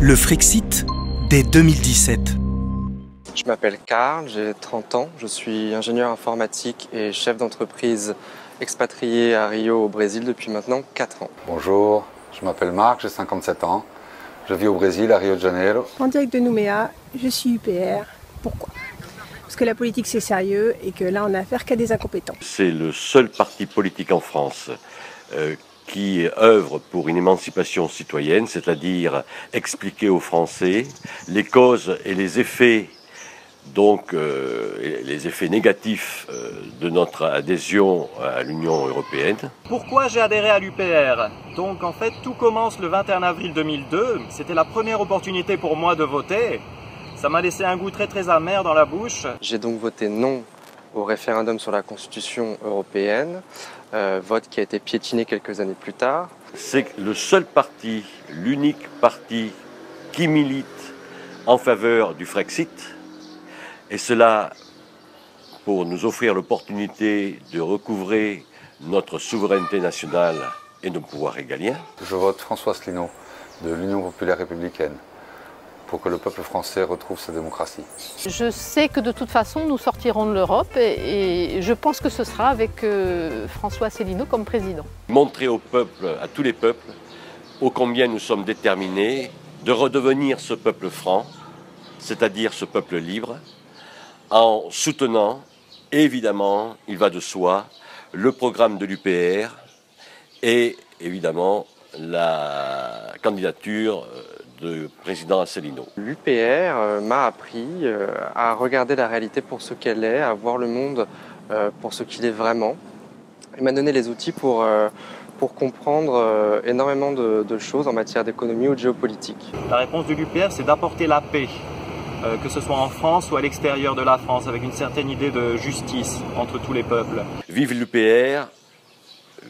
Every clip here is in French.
Le Frexit dès 2017. Je m'appelle Karl, j'ai 30 ans, je suis ingénieur informatique et chef d'entreprise expatrié à Rio au Brésil depuis maintenant 4 ans. Bonjour, je m'appelle Marc, j'ai 57 ans, je vis au Brésil, à Rio de Janeiro. En direct de Nouméa, je suis UPR. Pourquoi ? Parce que la politique c'est sérieux et que là on n'a affaire qu'à des incompétents. C'est le seul parti politique en France qui œuvre pour une émancipation citoyenne, c'est-à-dire expliquer aux Français les causes et les effets, donc les effets négatifs de notre adhésion à l'Union européenne. Pourquoi j'ai adhéré à l'UPR ? Donc en fait tout commence le 21 avril 2002, c'était la première opportunité pour moi de voter. Ça m'a laissé un goût très amer dans la bouche. J'ai donc voté non au référendum sur la Constitution européenne, vote qui a été piétiné quelques années plus tard. C'est le seul parti, l'unique parti qui milite en faveur du Frexit, et cela pour nous offrir l'opportunité de recouvrer notre souveraineté nationale et nos pouvoirs régaliens. Je vote François Asselineau de l'Union populaire républicaine pour que le peuple français retrouve sa démocratie. Je sais que de toute façon nous sortirons de l'Europe et je pense que ce sera avec François Asselineau comme président. Montrer au peuple, à tous les peuples, ô combien nous sommes déterminés de redevenir ce peuple franc, c'est-à-dire ce peuple libre, en soutenant, évidemment, il va de soi, le programme de l'UPR et évidemment la candidature de président Asselineau. L'UPR m'a appris à regarder la réalité pour ce qu'elle est, à voir le monde pour ce qu'il est vraiment. Il m'a donné les outils pour comprendre énormément de choses en matière d'économie ou de géopolitique. La réponse de l'UPR, c'est d'apporter la paix, que ce soit en France ou à l'extérieur de la France, avec une certaine idée de justice entre tous les peuples. Vive l'UPR,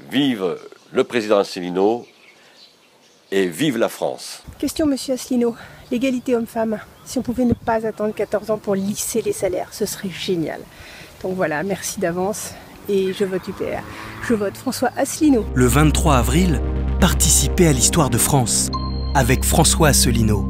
vive le président Asselineau et vive la France. Question monsieur Asselineau, l'égalité homme-femme, si on pouvait ne pas attendre 14 ans pour lisser les salaires, ce serait génial. Donc voilà, merci d'avance et je vote UPR. Je vote François Asselineau. Le 23 avril, participez à l'histoire de France avec François Asselineau.